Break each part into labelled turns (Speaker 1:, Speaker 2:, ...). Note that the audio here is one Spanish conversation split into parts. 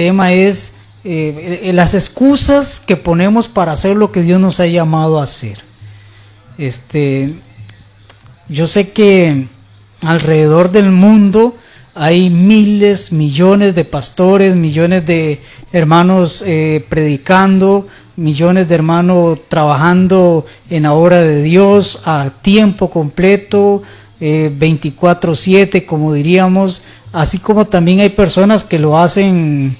Speaker 1: tema es las excusas que ponemos para hacer lo que Dios nos ha llamado a hacer. Yo sé que alrededor del mundo hay miles, millones de pastores, millones de hermanos predicando, millones de hermanos trabajando en la obra de Dios a tiempo completo, 24/7, como diríamos, así como también hay personas que lo hacen,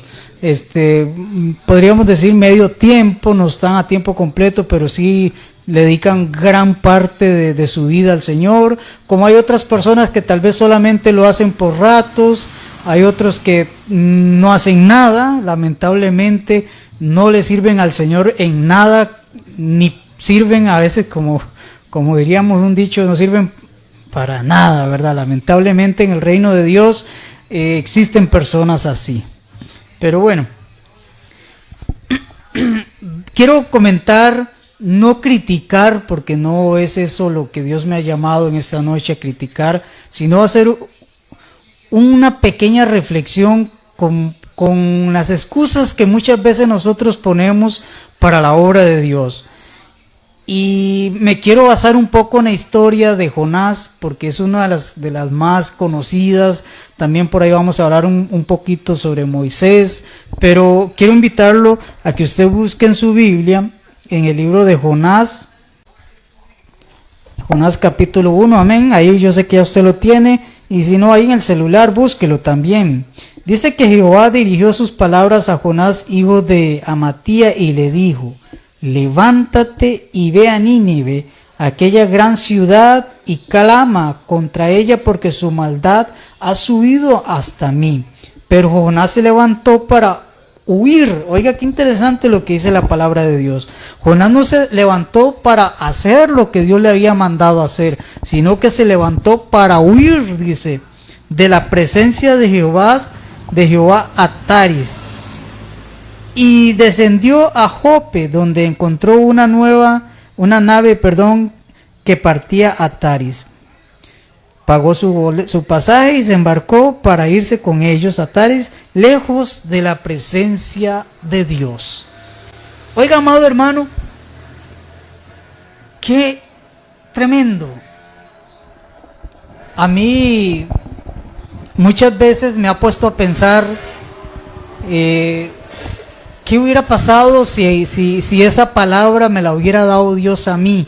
Speaker 1: podríamos decir medio tiempo, no están a tiempo completo, pero sí le dedican gran parte de su vida al Señor, como hay otras personas que tal vez solamente lo hacen por ratos, hay otros que no hacen nada, lamentablemente no le sirven al Señor en nada, ni sirven a veces como diríamos un dicho, no sirven para nada, ¿verdad? Lamentablemente en el reino de Dios existen personas así. Pero bueno, quiero comentar, no criticar, porque no es eso lo que Dios me ha llamado en esta noche a criticar, sino hacer una pequeña reflexión con las excusas que muchas veces nosotros ponemos para la obra de Dios. Y me quiero basar un poco en la historia de Jonás, porque es una de las más conocidas. También por ahí vamos a hablar un poquito sobre Moisés, pero quiero invitarlo a que usted busque en su Biblia, en el libro de Jonás capítulo 1, amén. Ahí yo sé que ya usted lo tiene, y si no, ahí en el celular búsquelo también. Dice que Jehová dirigió sus palabras a Jonás, hijo de Amittai, y le dijo: levántate y ve a Nínive, aquella gran ciudad, y clama contra ella, porque su maldad ha subido hasta mí. Pero Jonás se levantó para huir. Oiga, qué interesante lo que dice la palabra de Dios. Jonás no se levantó para hacer lo que Dios le había mandado hacer, sino que se levantó para huir, dice, de la presencia de Jehová a Taris. Y descendió a Jope, donde encontró una nave que partía a Taris. Pagó su pasaje y se embarcó para irse con ellos a Taris, lejos de la presencia de Dios. Oiga, amado hermano, qué tremendo. A mí muchas veces me ha puesto a pensar, ¿qué hubiera pasado si esa palabra me la hubiera dado Dios a mí?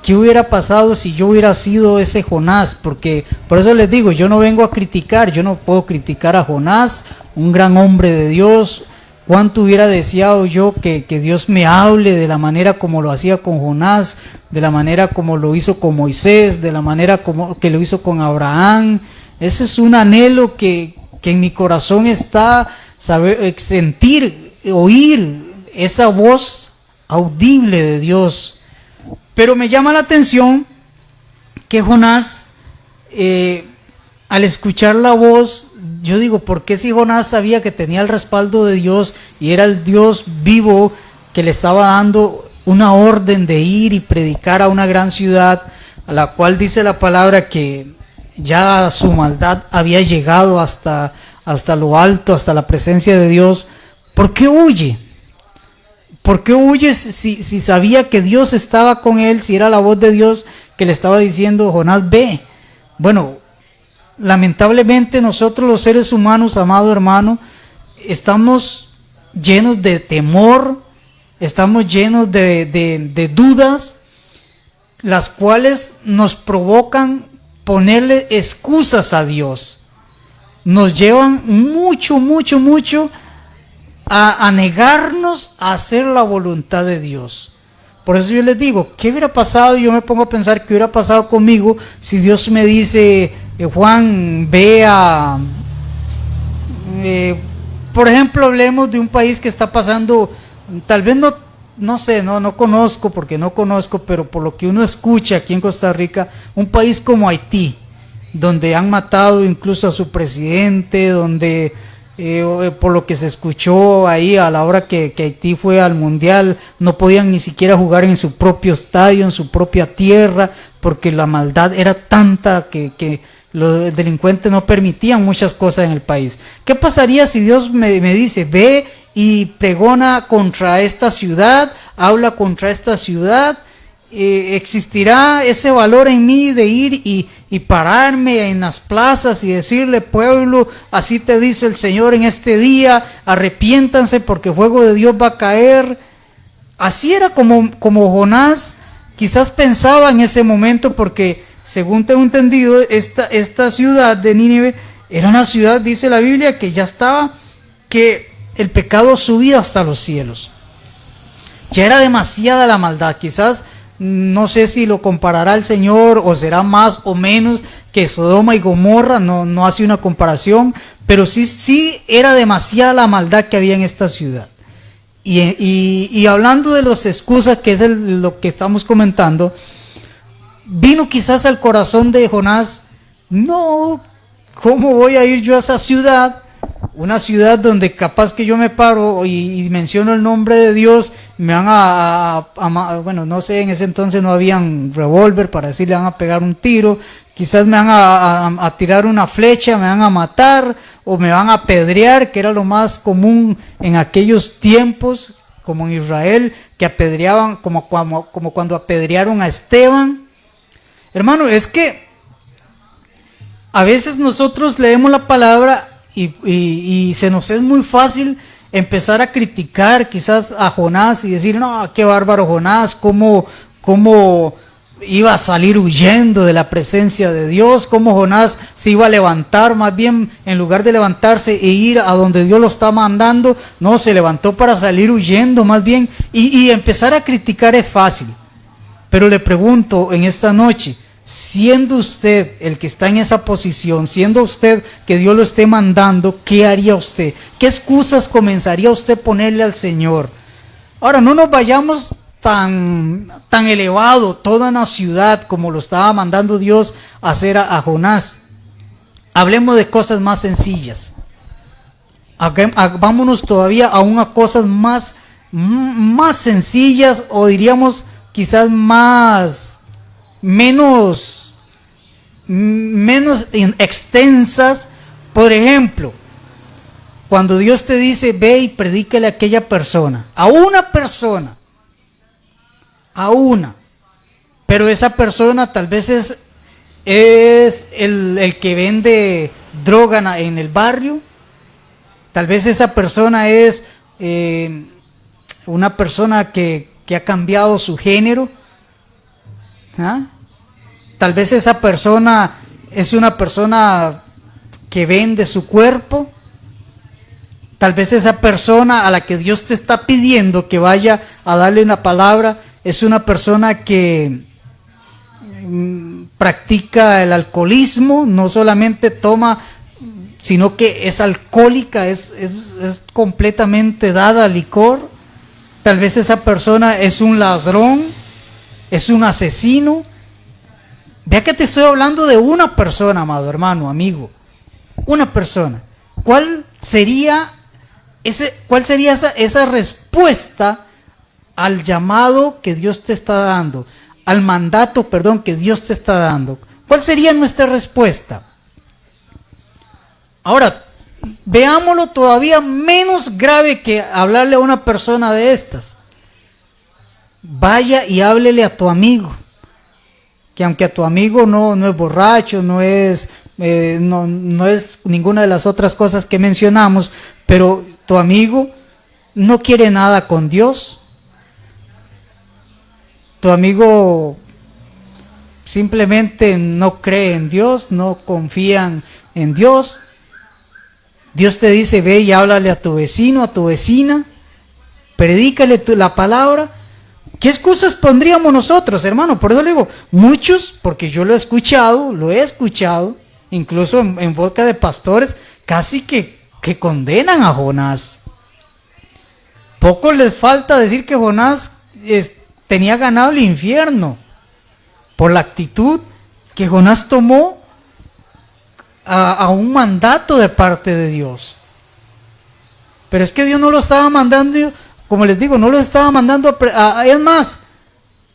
Speaker 1: ¿Qué hubiera pasado si yo hubiera sido ese Jonás? Porque por eso les digo, yo no vengo a criticar, yo no puedo criticar a Jonás, un gran hombre de Dios. ¿Cuánto hubiera deseado yo que Dios me hable de la manera como lo hacía con Jonás, de la manera como lo hizo con Moisés, de la manera como que lo hizo con Abraham? Ese es un anhelo que en mi corazón está, sentir, oír esa voz audible de Dios. Pero me llama la atención que Jonás, al escuchar la voz, yo digo, ¿por qué si Jonás sabía que tenía el respaldo de Dios y era el Dios vivo que le estaba dando una orden de ir y predicar a una gran ciudad, a la cual dice la palabra que ya su maldad había llegado hasta lo alto, hasta la presencia de Dios? ¿Por qué huye? ¿Por qué huye si sabía que Dios estaba con él, si era la voz de Dios que le estaba diciendo, Jonás, ve? Bueno, lamentablemente nosotros los seres humanos, amado hermano, estamos llenos de temor, estamos llenos de dudas, las cuales nos provocan ponerle excusas a Dios. Nos llevan mucho a negarnos a hacer la voluntad de Dios. Por eso yo les digo, ¿qué hubiera pasado? Yo me pongo a pensar qué hubiera pasado conmigo si Dios me dice, Juan, ve a... por ejemplo, hablemos de un país que está pasando, tal vez no sé, no conozco, pero por lo que uno escucha aquí en Costa Rica, un país como Haití, donde han matado incluso a su presidente, donde... por lo que se escuchó ahí a la hora que Haití fue al mundial, no podían ni siquiera jugar en su propio estadio, en su propia tierra, porque la maldad era tanta que los delincuentes no permitían muchas cosas en el país. ¿Qué pasaría si Dios me dice, ve y pregona contra esta ciudad, habla contra esta ciudad? ¿Existirá ese valor en mí de ir y pararme en las plazas y decirle, pueblo, así te dice el Señor en este día, arrepiéntanse porque el fuego de Dios va a caer? Así era como Jonás quizás pensaba en ese momento, porque según tengo entendido, esta ciudad de Nínive era una ciudad, dice la Biblia, que ya estaba, que el pecado subía hasta los cielos. Ya era demasiada la maldad. Quizás, no sé si lo comparará el Señor o será más o menos que Sodoma y Gomorra, no hace una comparación, pero sí era demasiada la maldad que había en esta ciudad. Y hablando de las excusas, que es lo que estamos comentando, vino quizás al corazón de Jonás, no, ¿cómo voy a ir yo a esa ciudad? Una ciudad donde capaz que yo me paro y menciono el nombre de Dios, me van bueno, no sé, en ese entonces no habían revólver para decirle van a pegar un tiro, quizás me van a tirar una flecha, me van a matar o me van a apedrear, que era lo más común en aquellos tiempos, como en Israel, que apedreaban, como cuando apedrearon a Esteban. Hermano, es que a veces nosotros leemos la palabra y se nos es muy fácil empezar a criticar quizás a Jonás y decir, no, qué bárbaro Jonás, cómo iba a salir huyendo de la presencia de Dios, cómo Jonás se iba a levantar, más bien en lugar de levantarse e ir a donde Dios lo está mandando, no, se levantó para salir huyendo más bien, y empezar a criticar es fácil. Pero le pregunto en esta noche, siendo usted el que está en esa posición, siendo usted que Dios lo esté mandando, ¿qué haría usted? ¿Qué excusas comenzaría usted a ponerle al Señor? Ahora, no nos vayamos tan elevado, toda una ciudad como lo estaba mandando Dios a hacer a Jonás. Hablemos de cosas más sencillas. Vámonos todavía aún a cosas más sencillas, o diríamos quizás menos extensas. Por ejemplo, cuando Dios te dice, ve y predícale a aquella persona, a una persona, pero esa persona tal vez es el que vende droga en el barrio, tal vez esa persona es una persona que ha cambiado su género, ¿ah? Tal vez esa persona es una persona que vende su cuerpo. Tal vez esa persona a la que Dios te está pidiendo que vaya a darle una palabra es una persona que practica el alcoholismo, no solamente toma, sino que es alcohólica, es completamente dada al licor. Tal vez esa persona es un ladrón, es un asesino. Vea que te estoy hablando de una persona, amado hermano, amigo. Una persona. ¿Cuál sería esa respuesta al llamado que Dios te está dando? Al mandato, que Dios te está dando. ¿Cuál sería nuestra respuesta? Ahora, veámoslo todavía menos grave que hablarle a una persona de estas. Vaya y háblele a tu amigo, que aunque a tu amigo no es borracho, no es ninguna de las otras cosas que mencionamos, pero tu amigo no quiere nada con Dios. Tu amigo simplemente no cree en Dios, no confían en Dios. Dios te dice, ve y háblale a tu vecino, a tu vecina, predícale la palabra. ¿Qué excusas pondríamos nosotros, hermano? Por eso le digo, muchos, porque yo lo he escuchado, incluso en boca de pastores, casi que condenan a Jonás. Poco les falta decir que Jonás tenía ganado el infierno por la actitud que Jonás tomó a un mandato de parte de Dios. Pero es que Dios no lo estaba mandando, como les digo, no lo estaba mandando es más,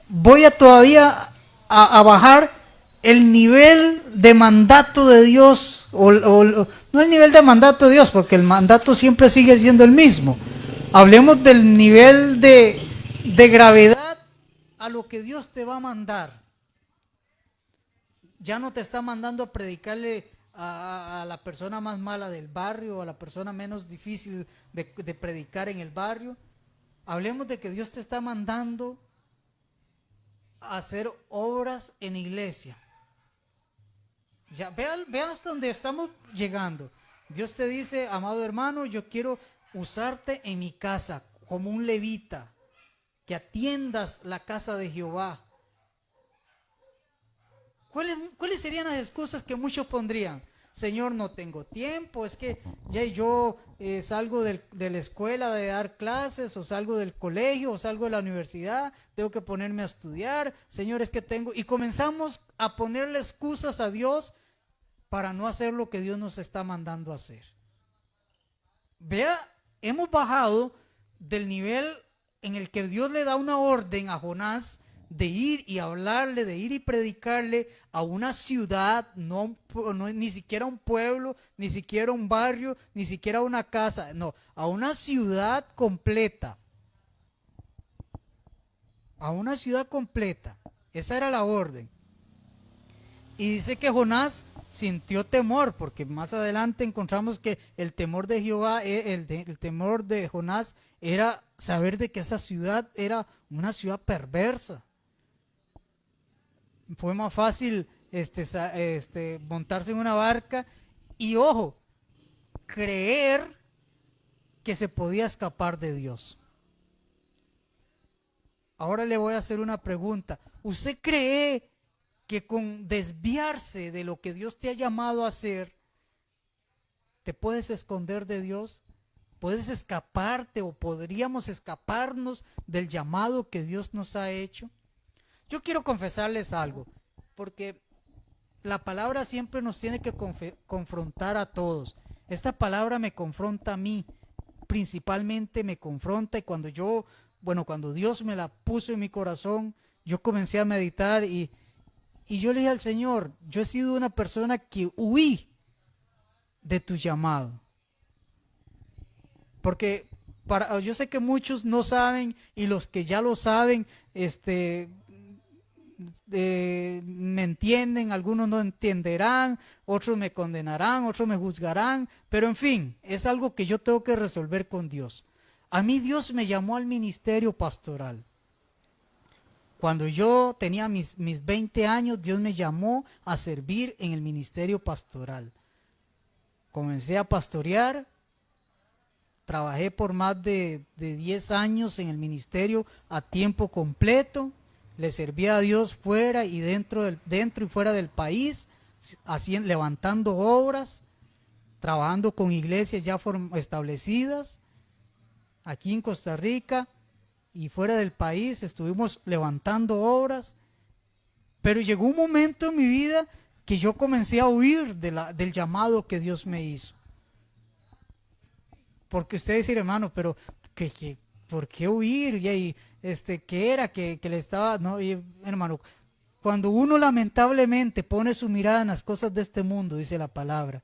Speaker 1: voy a todavía a bajar el nivel de mandato de Dios, no el nivel de mandato de Dios, porque el mandato siempre sigue siendo el mismo. Hablemos del nivel de gravedad a lo que Dios te va a mandar. Ya no te está mandando a predicarle a la persona más mala del barrio, a la persona menos difícil de predicar en el barrio. Hablemos de que Dios te está mandando a hacer obras en iglesia. Ya, vean hasta dónde estamos llegando. Dios te dice, amado hermano, yo quiero usarte en mi casa como un levita, que atiendas la casa de Jehová. ¿Cuáles serían las excusas que muchos pondrían? Señor, no tengo tiempo, es que ya yo salgo de la escuela de dar clases, o salgo del colegio, o salgo de la universidad, tengo que ponerme a estudiar, Señor, es que tengo... Y comenzamos a ponerle excusas a Dios para no hacer lo que Dios nos está mandando a hacer. Vea, hemos bajado del nivel en el que Dios le da una orden a Jonás de ir y hablarle, de ir y predicarle a una ciudad, ni siquiera un pueblo, ni siquiera un barrio, ni siquiera una casa, no, a una ciudad completa. A una ciudad completa. Esa era la orden. Y dice que Jonás sintió temor, porque más adelante encontramos que el temor de Jehová, el temor de Jonás era saber de que esa ciudad era una ciudad perversa. Fue más fácil montarse en una barca y, ojo, creer que se podía escapar de Dios. Ahora le voy a hacer una pregunta. ¿Usted cree que con desviarse de lo que Dios te ha llamado a hacer, te puedes esconder de Dios? ¿Puedes escaparte o podríamos escaparnos del llamado que Dios nos ha hecho? Yo quiero confesarles algo, porque la palabra siempre nos tiene que confrontar a todos. Esta palabra me confronta a mí, principalmente me confronta, y cuando Dios me la puso en mi corazón, yo comencé a meditar y yo le dije al Señor, yo he sido una persona que huí de tu llamado. Porque yo sé que muchos no saben, y los que ya lo saben, me entienden, algunos no entenderán, otros me condenarán, otros me juzgarán, pero en fin, es algo que yo tengo que resolver con Dios. A mí Dios me llamó al ministerio pastoral. Cuando yo tenía mis 20 años, Dios me llamó a servir en el ministerio pastoral. Comencé a pastorear, trabajé por más de 10 años en el ministerio a tiempo completo. Le servía a Dios fuera y dentro y fuera del país, levantando obras, trabajando con iglesias ya establecidas. Aquí en Costa Rica y fuera del país estuvimos levantando obras. Pero llegó un momento en mi vida que yo comencé a huir del llamado que Dios me hizo. Porque usted dice, hermano, pero ¿por qué huir? Y ¿qué era? Que le estaba, no, hermano, cuando uno lamentablemente pone su mirada en las cosas de este mundo, dice la palabra,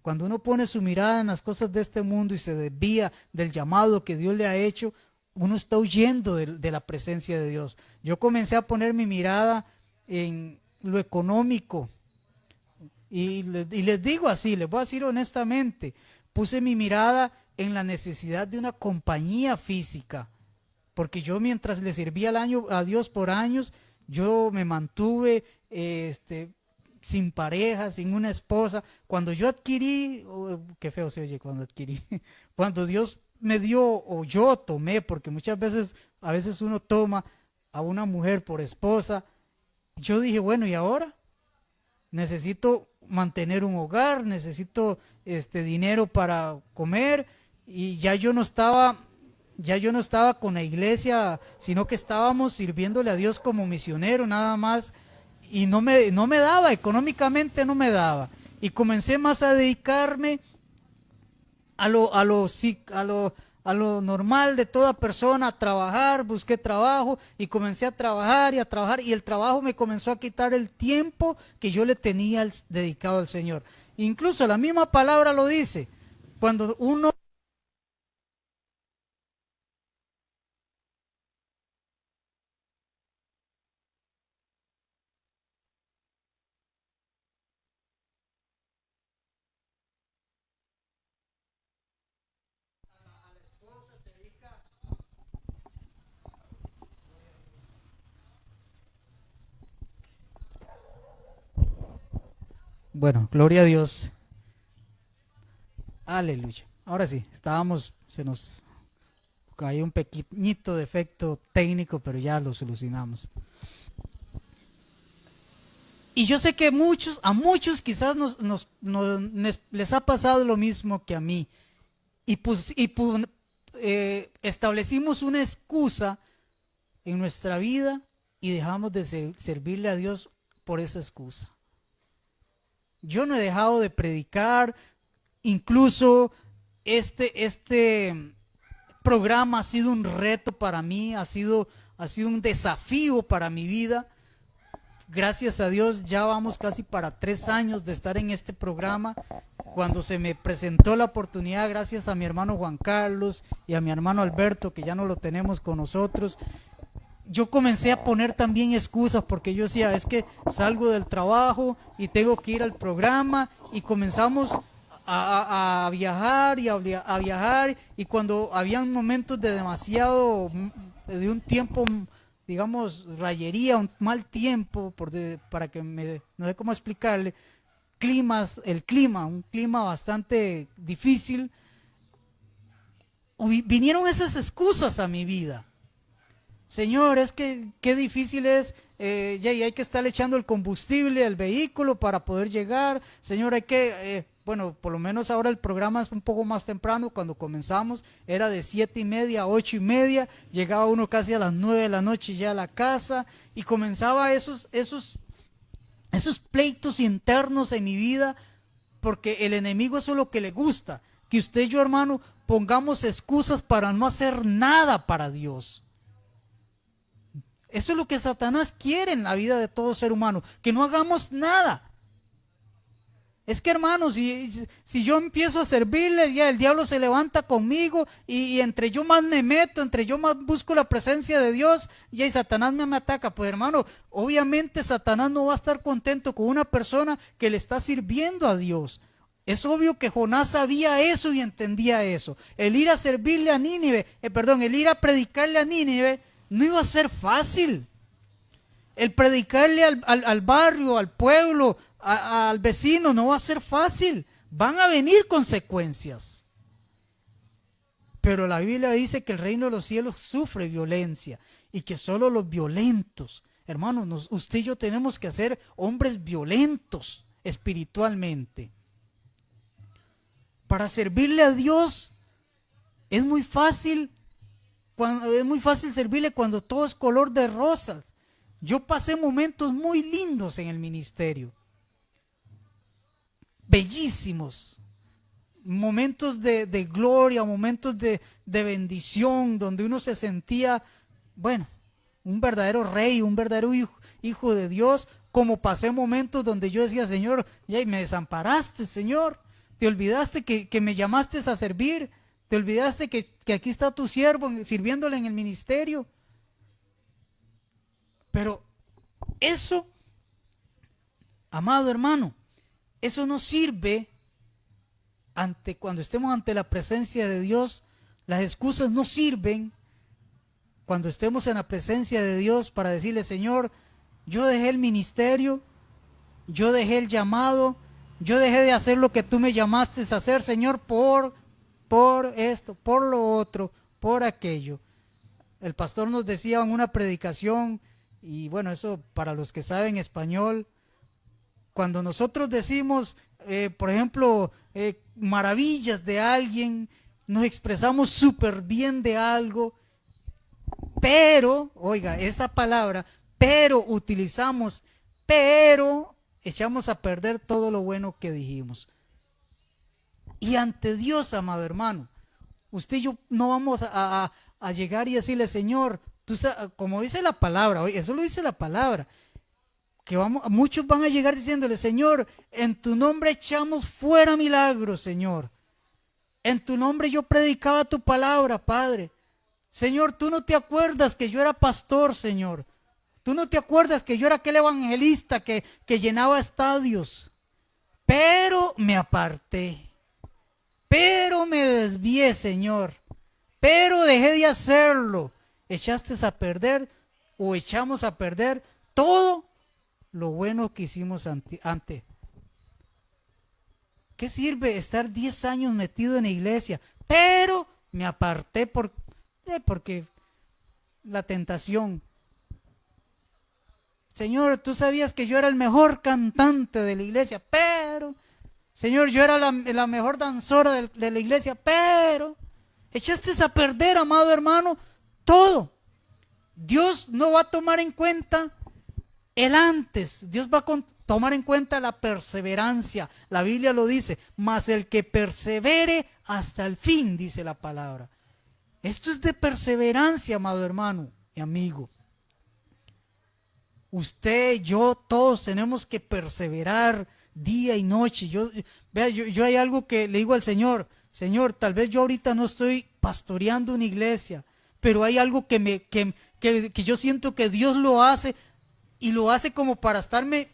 Speaker 1: cuando uno pone su mirada en las cosas de este mundo y se desvía del llamado que Dios le ha hecho, uno está huyendo de la presencia de Dios. Yo comencé a poner mi mirada en lo económico y les digo así, les voy a decir honestamente, puse mi mirada en la necesidad de una compañía física, porque yo mientras le servía a Dios por años, yo me mantuve sin pareja, sin una esposa. Cuando yo adquirí, qué feo se oye cuando adquirí, cuando Dios me dio o yo tomé, porque a veces uno toma a una mujer por esposa, yo dije, bueno, ¿y ahora? Necesito mantener un hogar, necesito dinero para comer, y ya yo no estaba con la iglesia, sino que estábamos sirviéndole a Dios como misionero nada más, y no me daba, económicamente no me daba, y comencé más a dedicarme a lo normal de toda persona, a trabajar, busqué trabajo y comencé a trabajar y a trabajar y el trabajo me comenzó a quitar el tiempo que yo le tenía dedicado al Señor. Incluso la misma palabra lo dice, cuando uno... Bueno, gloria a Dios. Aleluya. Ahora sí, se nos cayó un pequeñito defecto técnico, pero ya lo solucionamos. Y yo sé que a muchos quizás les ha pasado lo mismo que a mí. Y establecimos una excusa en nuestra vida y dejamos de servirle a Dios por esa excusa. Yo no he dejado de predicar, incluso este programa ha sido un reto para mí, ha sido un desafío para mi vida. Gracias a Dios ya vamos casi para 3 años de estar en este programa. Cuando se me presentó la oportunidad, gracias a mi hermano Juan Carlos y a mi hermano Alberto, que ya no lo tenemos con nosotros, yo comencé a poner también excusas porque yo decía, es que salgo del trabajo y tengo que ir al programa y comenzamos a viajar y a viajar y cuando habían momentos de de un tiempo, digamos, rayería, un mal tiempo, para que no sé cómo explicarle, un clima bastante difícil, vinieron esas excusas a mi vida. Señor, es que qué difícil es, ya hay que estar echando el combustible al vehículo para poder llegar. Señor, hay que, bueno, por lo menos ahora el programa es un poco más temprano. Cuando comenzamos era de 7:30 a 8:30, llegaba uno casi a las 9 de la noche ya a la casa y comenzaba esos pleitos internos en mi vida, porque el enemigo eso es lo que le gusta, que usted y yo, hermano, pongamos excusas para no hacer nada para Dios. Eso es lo que Satanás quiere en la vida de todo ser humano, que no hagamos nada. Es que, hermanos, si yo empiezo a servirle, ya el diablo se levanta conmigo y entre yo más me meto, entre yo más busco la presencia de Dios, ya y Satanás me ataca. Pues, hermano, obviamente Satanás no va a estar contento con una persona que le está sirviendo a Dios. Es obvio que Jonás sabía eso y entendía eso. El ir a servirle a Nínive, el ir a predicarle a Nínive, no iba a ser fácil. El predicarle al barrio, al pueblo, al vecino, no va a ser fácil. Van a venir consecuencias. Pero la Biblia dice que el reino de los cielos sufre violencia y que solo los violentos, hermanos, usted y yo tenemos que ser hombres violentos espiritualmente. Para servirle a Dios es muy fácil servirle cuando todo es color de rosas. Yo pasé momentos muy lindos en el ministerio, bellísimos, momentos de gloria, momentos de bendición, donde uno se sentía, bueno, un verdadero rey, un verdadero hijo de Dios, como pasé momentos donde yo decía, Señor, ya me desamparaste, Señor, te olvidaste que me llamaste a servir, te olvidaste que aquí está tu siervo sirviéndole en el ministerio. Pero eso, amado hermano, eso no sirve cuando estemos ante la presencia de Dios. Las excusas no sirven cuando estemos en la presencia de Dios para decirle, Señor, yo dejé el ministerio, yo dejé el llamado, yo dejé de hacer lo que tú me llamaste a hacer, Señor, por esto, por lo otro, por aquello. El pastor nos decía en una predicación, y bueno, eso para los que saben español, cuando nosotros decimos, por ejemplo, maravillas de alguien, nos expresamos súper bien de algo, pero, oiga, esa palabra, pero echamos a perder todo lo bueno que dijimos. Y ante Dios, amado hermano, Usted y yo no vamos a llegar y decirle, Señor, como dice la palabra, oye, eso lo dice la palabra, que muchos van a llegar diciéndole, Señor, en tu nombre echamos fuera milagros, Señor. En tu nombre yo predicaba tu palabra, Padre. Señor, tú no te acuerdas que yo era pastor, Señor. Tú no te acuerdas que yo era aquel evangelista que llenaba estadios. Pero me aparté. Pero me desvié, Señor. Pero dejé de hacerlo. Echaste a perder o echamos a perder todo lo bueno que hicimos antes. ¿Qué sirve estar 10 años metido en la iglesia? Pero me aparté porque la tentación. Señor, tú sabías que yo era el mejor cantante de la iglesia, pero, Señor, yo era la mejor danzora de la iglesia, pero echaste a perder, amado hermano, todo. Dios no va a tomar en cuenta el antes, Dios va a tomar en cuenta la perseverancia. La Biblia lo dice, mas el que persevere hasta el fin, dice la palabra. Esto es de perseverancia, amado hermano y amigo. Usted, yo, todos tenemos que perseverar día y noche. Yo hay algo que le digo al Señor, Señor, tal vez yo ahorita no estoy pastoreando una iglesia, pero hay algo que yo siento que Dios lo hace, y lo hace como para estarme,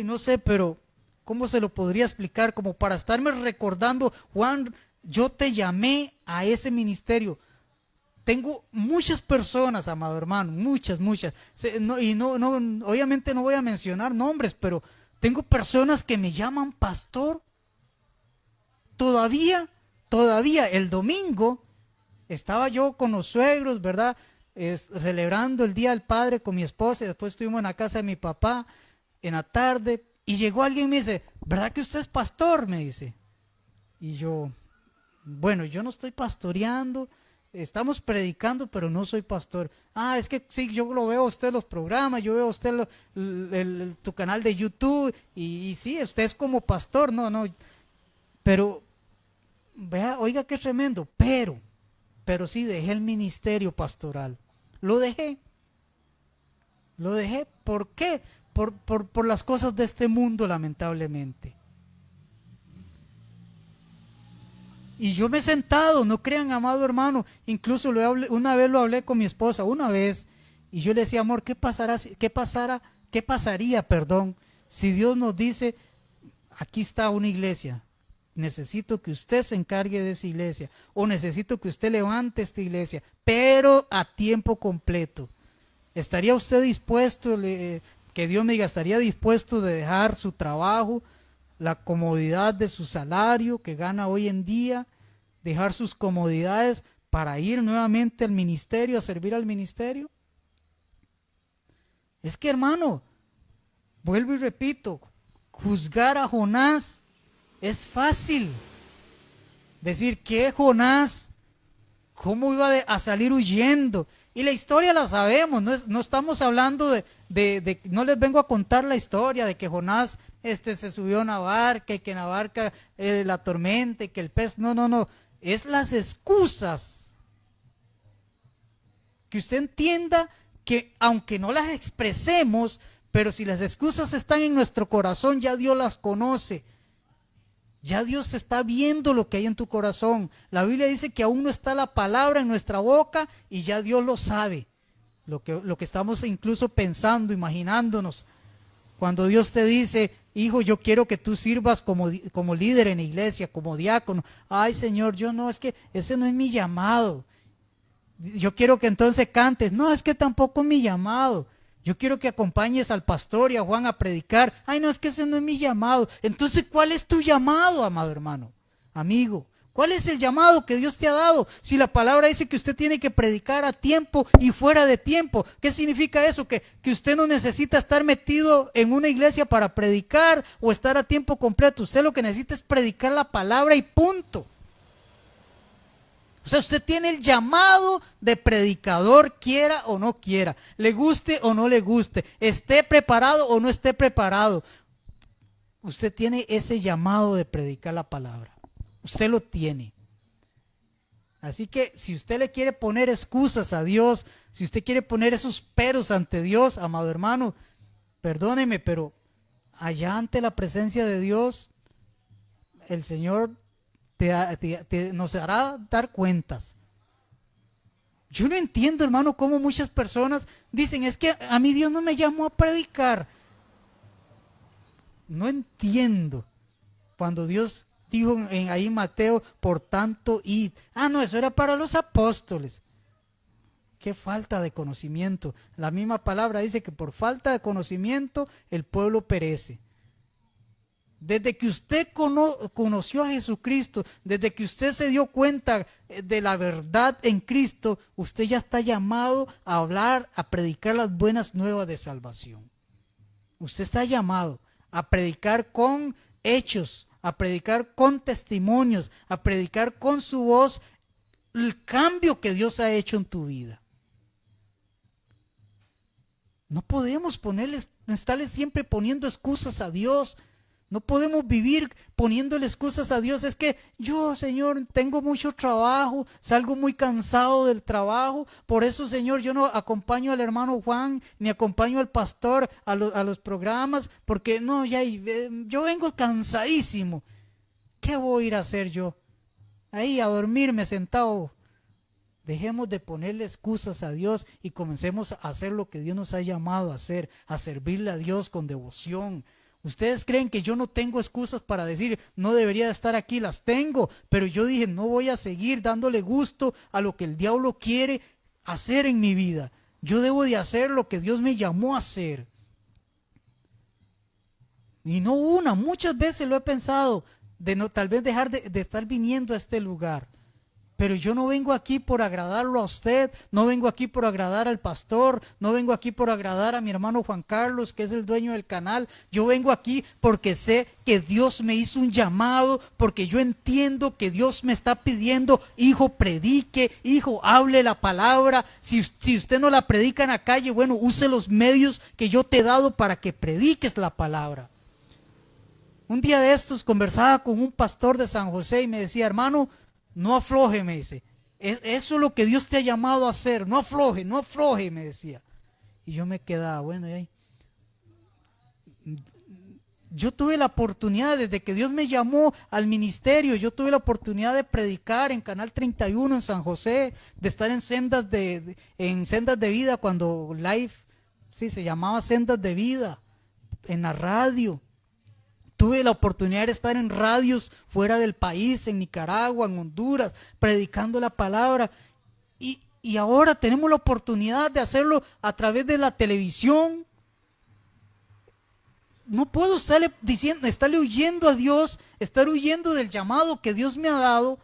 Speaker 1: no sé, pero ¿cómo se lo podría explicar? Como para estarme recordando, Juan, yo te llamé a ese ministerio. Tengo muchas personas, amado hermano, muchas. Obviamente no voy a mencionar nombres, pero tengo personas que me llaman pastor. Todavía el domingo estaba yo con los suegros, ¿verdad? Celebrando el Día del Padre con mi esposa, y después estuvimos en la casa de mi papá en la tarde, y llegó alguien y me dice, ¿verdad que usted es pastor? Me dice. Y yo, bueno, yo no estoy pastoreando, estamos predicando, pero no soy pastor. Es que sí, yo lo veo a usted en los programas, yo veo a usted tu canal de YouTube, y sí, usted es como pastor, no, pero, vea, oiga qué tremendo, pero sí dejé el ministerio pastoral, lo dejé, ¿por qué? Por las cosas de este mundo, lamentablemente. Y yo me he sentado, no crean, amado hermano, incluso una vez lo hablé con mi esposa, y yo le decía, amor, ¿qué pasaría, si Dios nos dice, aquí está una iglesia, necesito que usted se encargue de esa iglesia, o necesito que usted levante esta iglesia, pero a tiempo completo? ¿Estaría usted dispuesto, que Dios me diga, estaría dispuesto de dejar su trabajo, la comodidad de su salario que gana hoy en día, dejar sus comodidades para ir nuevamente al ministerio, a servir al ministerio? Es que, hermano, vuelvo y repito, juzgar a Jonás es fácil. Decir que Jonás, ¿cómo iba a salir huyendo? Y la historia la sabemos, no estamos hablando no les vengo a contar la historia de que Jonás se subió a una barca, y que en la barca la tormenta, y que el pez, no, es las excusas. Que usted entienda que aunque no las expresemos, pero si las excusas están en nuestro corazón, ya Dios las conoce. Ya Dios está viendo lo que hay en tu corazón. La Biblia dice que aún no está la palabra en nuestra boca y ya Dios lo sabe. Lo que estamos incluso pensando, imaginándonos. Cuando Dios te dice, hijo, yo quiero que tú sirvas como líder en la iglesia, como diácono. Ay, Señor, es que ese no es mi llamado. Yo quiero que entonces cantes. No, es que tampoco es mi llamado. Yo quiero que acompañes al pastor y a Juan a predicar. Ay, no, es que ese no es mi llamado. Entonces, ¿cuál es tu llamado, amado hermano, amigo? ¿Cuál es el llamado que Dios te ha dado? Si la palabra dice que usted tiene que predicar a tiempo y fuera de tiempo, ¿qué significa eso? Que usted no necesita estar metido en una iglesia para predicar o estar a tiempo completo. Usted lo que necesita es predicar la palabra y punto. O sea, usted tiene el llamado de predicador, quiera o no quiera, le guste o no le guste, esté preparado o no esté preparado. Usted tiene ese llamado de predicar la palabra. Usted lo tiene. Así que si usted le quiere poner excusas a Dios, si usted quiere poner esos peros ante Dios, amado hermano, perdóneme, pero allá ante la presencia de Dios, el Señor nos hará dar cuentas. Yo no entiendo, hermano, cómo muchas personas dicen, es que a mí Dios no me llamó a predicar. No entiendo. Cuando Dios dijo ahí en Mateo, por tanto, id. No, eso era para los apóstoles. Qué falta de conocimiento. La misma palabra dice que por falta de conocimiento el pueblo perece. Desde que usted conoció a Jesucristo, desde que usted se dio cuenta de la verdad en Cristo, usted ya está llamado a hablar, a predicar las buenas nuevas de salvación. Usted está llamado a predicar con hechos, a predicar con testimonios, a predicar con su voz el cambio que Dios ha hecho en tu vida. No podemos estarle siempre poniendo excusas a Dios. No podemos vivir poniéndole excusas a Dios. Es que yo, Señor, tengo mucho trabajo, salgo muy cansado del trabajo. Por eso, Señor, yo no acompaño al hermano Juan, ni acompaño al pastor a los programas, porque no, yo vengo cansadísimo. ¿Qué voy a ir a hacer yo? Ahí a dormirme sentado. Dejemos de ponerle excusas a Dios y comencemos a hacer lo que Dios nos ha llamado a hacer, a servirle a Dios con devoción. Ustedes creen que yo no tengo excusas para decir, no debería de estar aquí, las tengo, pero yo dije, no voy a seguir dándole gusto a lo que el diablo quiere hacer en mi vida. Yo debo de hacer lo que Dios me llamó a hacer. Y no muchas veces lo he pensado, de no tal vez dejar de estar viniendo a este lugar. Pero yo no vengo aquí por agradarlo a usted, no vengo aquí por agradar al pastor, no vengo aquí por agradar a mi hermano Juan Carlos, que es el dueño del canal. Yo vengo aquí porque sé que Dios me hizo un llamado, porque yo entiendo que Dios me está pidiendo, hijo, predique, hijo, hable la palabra. Si usted no la predica en la calle, bueno, use los medios que yo te he dado para que prediques la palabra. Un día de estos conversaba con un pastor de San José y me decía, hermano, no afloje, me dice. Eso es lo que Dios te ha llamado a hacer. No afloje, me decía. Y yo me quedaba, bueno, y ahí. Yo tuve la oportunidad, desde que Dios me llamó al ministerio, yo tuve la oportunidad de predicar en Canal 31 en San José, de estar en sendas de vida, cuando live, sí, se llamaba Sendas de Vida, en la radio. Tuve la oportunidad de estar en radios fuera del país, en Nicaragua, en Honduras, predicando la palabra. Y ahora tenemos la oportunidad de hacerlo a través de la televisión. No puedo estarle huyendo a Dios, estar huyendo del llamado que Dios me ha dado.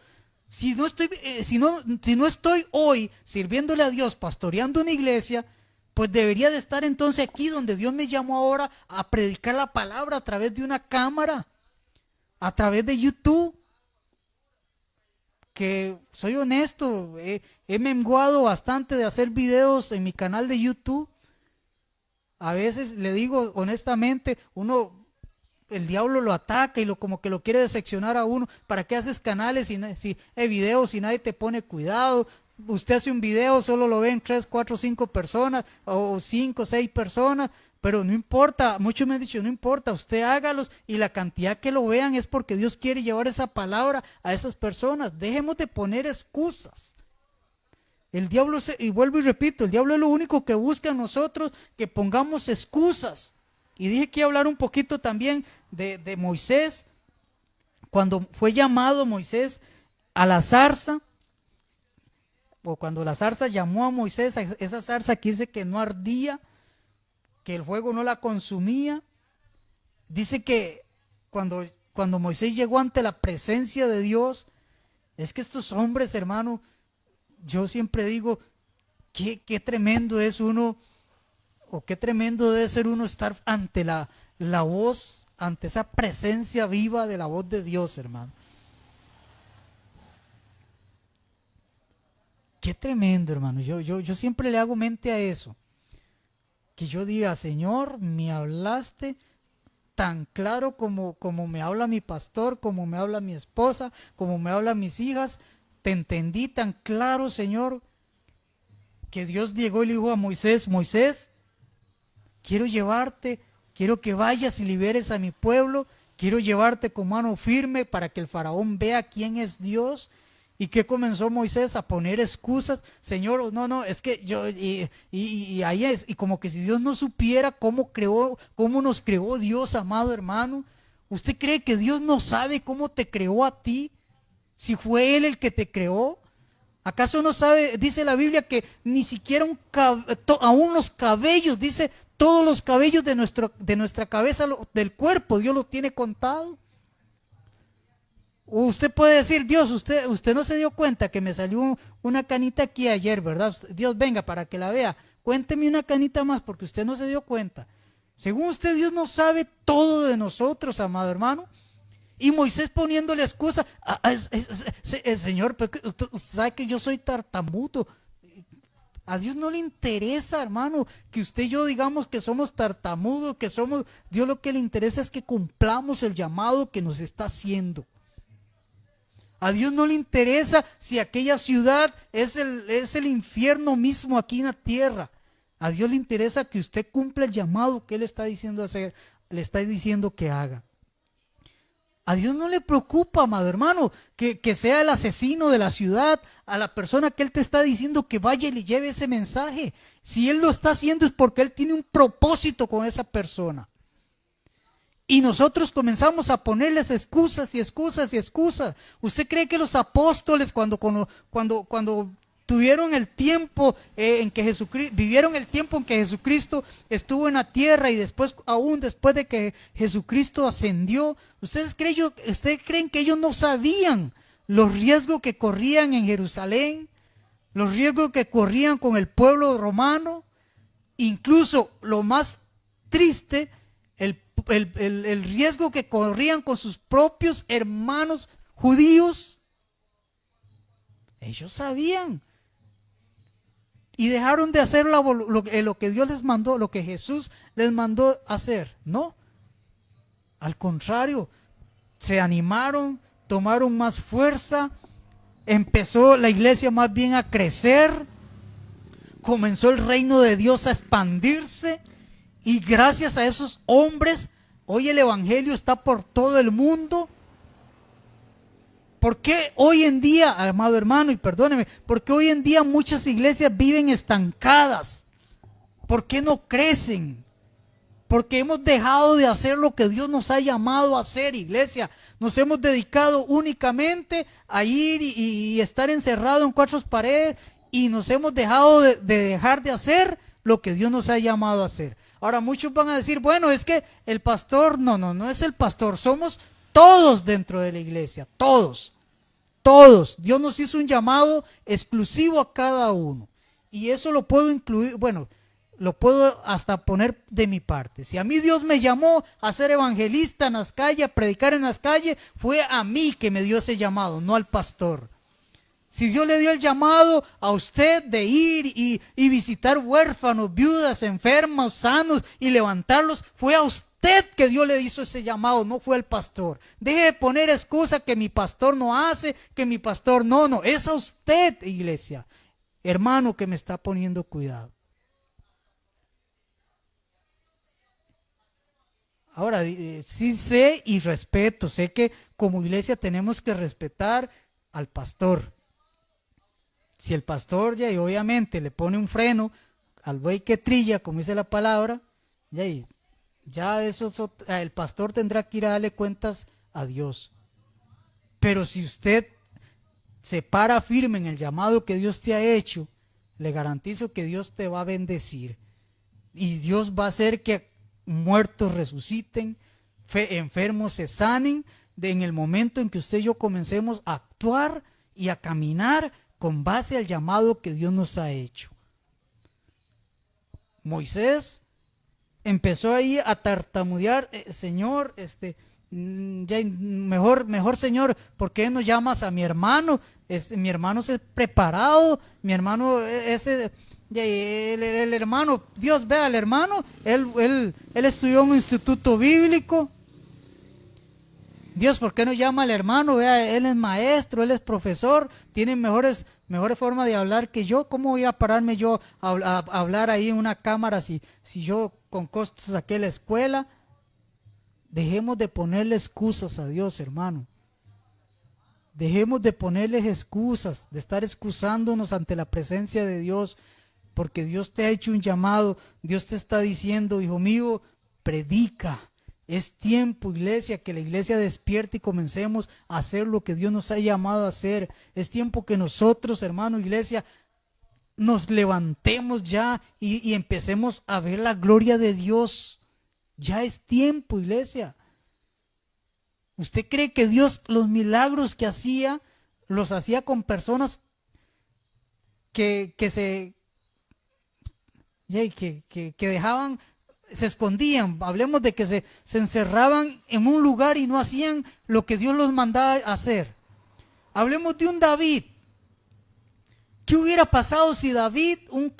Speaker 1: Si no estoy hoy sirviéndole a Dios, pastoreando una iglesia, pues debería de estar entonces aquí donde Dios me llamó ahora a predicar la palabra a través de una cámara, a través de YouTube. Que soy honesto, he menguado bastante de hacer videos en mi canal de YouTube. A veces le digo honestamente, el diablo lo ataca y como que lo quiere decepcionar a uno. ¿Para qué haces canales si videos si nadie te pone cuidado? Usted hace un video, solo lo ven 3, 4, 5 personas o 5, 6 personas, pero no importa, muchos me han dicho, no importa, usted hágalos y la cantidad que lo vean es porque Dios quiere llevar esa palabra a esas personas. Dejemos de poner excusas. El diablo, y vuelvo y repito, el diablo es lo único que busca en nosotros, que pongamos excusas. Y dije que iba a hablar un poquito también de Moisés, cuando fue llamado Moisés a la zarza, o cuando la zarza llamó a Moisés, esa zarza que dice que no ardía, que el fuego no la consumía. Dice que cuando Moisés llegó ante la presencia de Dios, es que estos hombres, hermano, yo siempre digo, qué tremendo es uno, o qué tremendo debe ser uno estar ante la voz, ante esa presencia viva de la voz de Dios, hermano. Qué tremendo, hermano. Yo siempre le hago mente a eso. Que yo diga, Señor, me hablaste tan claro como me habla mi pastor, como me habla mi esposa, como me hablan mis hijas. te entendí tan claro, Señor, que Dios llegó y le dijo a Moisés, Moisés, quiero llevarte, quiero que vayas y liberes a mi pueblo, quiero llevarte con mano firme para que el faraón vea quién es Dios. ¿Y qué comenzó Moisés? A poner excusas. Señor, no, es que yo, y ahí es, y como que si Dios no supiera cómo nos creó Dios, amado hermano. ¿Usted cree que Dios no sabe cómo te creó a ti? Si fue Él el que te creó. ¿Acaso no sabe? Dice la Biblia que ni siquiera aún los cabellos, dice, todos los cabellos de nuestra cabeza, del cuerpo, Dios los tiene contado. Usted puede decir, Dios, usted no se dio cuenta que me salió una canita aquí ayer, ¿verdad? Dios, venga, para que la vea, cuénteme una canita más, porque usted no se dio cuenta. Según usted, Dios no sabe todo de nosotros, amado hermano. Y Moisés poniéndole excusa, Señor, usted sabe que yo soy tartamudo. A Dios no le interesa, hermano, que usted y yo digamos que somos tartamudos, que somos, Dios lo que le interesa es que cumplamos el llamado que nos está haciendo. A Dios no le interesa si aquella ciudad es el infierno mismo aquí en la tierra. A Dios le interesa que usted cumpla el llamado que Él está diciendo hacer, le está diciendo que haga. A Dios no le preocupa, amado hermano, que sea el asesino de la ciudad, a la persona que Él te está diciendo que vaya y le lleve ese mensaje. Si Él lo está haciendo es porque Él tiene un propósito con esa persona. Y nosotros comenzamos a ponerles excusas y excusas y excusas. ¿Usted cree que los apóstoles cuando tuvieron el tiempo en que Jesucristo, vivieron el tiempo en que Jesucristo estuvo en la tierra y después, aún después de que Jesucristo ascendió, ¿ustedes creen que ellos no sabían los riesgos que corrían en Jerusalén? Los riesgos que corrían con el pueblo romano, incluso lo más triste, el riesgo que corrían con sus propios hermanos judíos. Ellos sabían. Y dejaron de hacer lo que Dios les mandó, lo que Jesús les mandó hacer. No. Al contrario, se animaron, tomaron más fuerza, empezó la iglesia más bien a crecer, comenzó el reino de Dios a expandirse, y gracias a esos hombres, hoy el evangelio está por todo el mundo. ¿Por qué hoy en día, amado hermano, y perdóneme, por qué hoy en día muchas iglesias viven estancadas? ¿Por qué no crecen? Porque hemos dejado de hacer lo que Dios nos ha llamado a hacer, iglesia. Nos hemos dedicado únicamente a ir y estar encerrados en cuatro paredes, y nos hemos dejado de dejar de hacer lo que Dios nos ha llamado a hacer. Ahora muchos van a decir, bueno, es que el pastor, no es el pastor, somos todos dentro de la iglesia, todos. Dios nos hizo un llamado exclusivo a cada uno. Y eso lo puedo incluir, bueno, lo puedo hasta poner de mi parte. Si a mí Dios me llamó a ser evangelista en las calles, a predicar en las calles, fue a mí que me dio ese llamado, no al pastor. Si Dios le dio el llamado a usted de ir y visitar huérfanos, viudas, enfermos, sanos y levantarlos, fue a usted que Dios le hizo ese llamado, no fue al pastor. Deje de poner excusa que mi pastor no hace, que mi pastor no, es a usted, iglesia, hermano, que me está poniendo cuidado. Ahora, sí sé y respeto, sé que como iglesia tenemos que respetar al pastor. Si el pastor ya y obviamente le pone un freno al buey que trilla, como dice la palabra, ya eso el pastor tendrá que ir a darle cuentas a Dios. Pero si usted se para firme en el llamado que Dios te ha hecho, le garantizo que Dios te va a bendecir. Y Dios va a hacer que muertos resuciten, enfermos se sanen, en el momento en que usted y yo comencemos a actuar y a caminar con base al llamado que Dios nos ha hecho. Moisés empezó ahí a tartamudear, Señor, ya mejor Señor, ¿por qué no llamas a mi hermano? Mi hermano es preparado, mi hermano el hermano, Dios vea al hermano, él estudió en un instituto bíblico. Dios, ¿por qué no llama al hermano? Vea, él es maestro, él es profesor, tiene mejores formas de hablar que yo. ¿Cómo voy a pararme yo a hablar ahí en una cámara si yo con costos saqué la escuela? Dejemos de ponerle excusas a Dios, hermano. Dejemos de ponerles excusas, de estar excusándonos ante la presencia de Dios, porque Dios te ha hecho un llamado. Dios te está diciendo, hijo mío, predica. Es tiempo, iglesia, que la iglesia despierte y comencemos a hacer lo que Dios nos ha llamado a hacer. Es tiempo que nosotros, hermano, iglesia, nos levantemos ya y empecemos a ver la gloria de Dios. Ya es tiempo, iglesia. ¿Usted cree que Dios los milagros que hacía, los hacía con personas que dejaban, se escondían? Hablemos de que se encerraban en un lugar y no hacían lo que Dios los mandaba a hacer. Hablemos de un David. ¿Qué hubiera pasado si David, un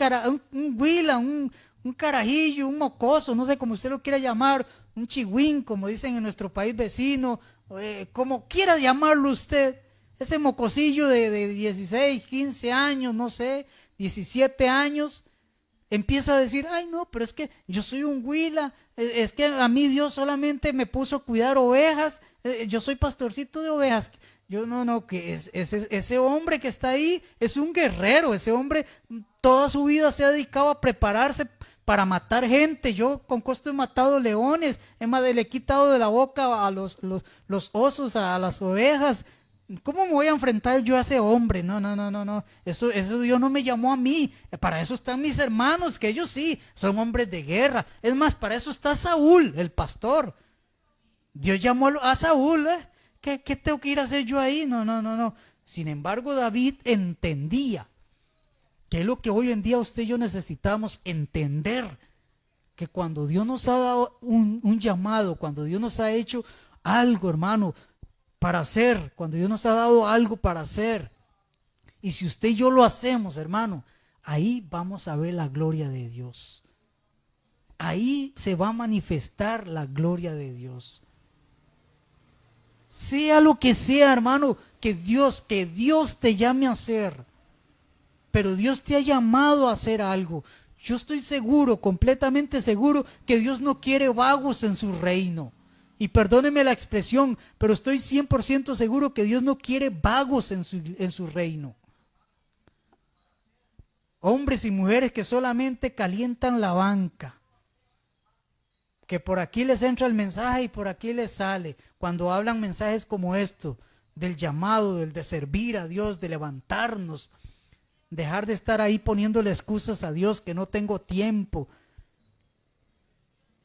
Speaker 1: huila, un carajillo, un mocoso, no sé cómo usted lo quiera llamar, un chihuín, como dicen en nuestro país vecino, como quiera llamarlo usted, ese mocosillo de 16, 15 años, no sé, 17 años, empieza a decir, ay no, pero es que yo soy un huila, es que a mí Dios solamente me puso a cuidar ovejas, yo soy pastorcito de ovejas. Yo no, que ese hombre que está ahí es un guerrero. Ese hombre toda su vida se ha dedicado a prepararse para matar gente. Yo con costo he matado leones, le he quitado de la boca a los osos, a las ovejas. ¿Cómo me voy a enfrentar yo a ese hombre? No. Eso Dios no me llamó a mí. Para eso están mis hermanos, que ellos sí son hombres de guerra. Es más, para eso está Saúl, el pastor. Dios llamó a Saúl, ¿Qué tengo que ir a hacer yo ahí? No. Sin embargo, David entendía, que es lo que hoy en día usted y yo necesitamos entender, que cuando Dios nos ha dado un llamado, cuando Dios nos ha hecho algo, hermano, para hacer, cuando Dios nos ha dado algo para hacer, y si usted y yo lo hacemos, hermano, ahí vamos a ver la gloria de Dios. Ahí se va a manifestar la gloria de Dios. Sea lo que sea, hermano, que Dios te llame a hacer, pero Dios te ha llamado a hacer algo. Yo estoy seguro, completamente seguro, que Dios no quiere vagos en su reino. Y perdóneme la expresión, pero estoy 100% seguro que Dios no quiere vagos en su reino. Hombres y mujeres que solamente calientan la banca, que por aquí les entra el mensaje y por aquí les sale, cuando hablan mensajes como esto, del llamado, del de servir a Dios, de levantarnos, dejar de estar ahí poniéndole excusas a Dios, que no tengo tiempo.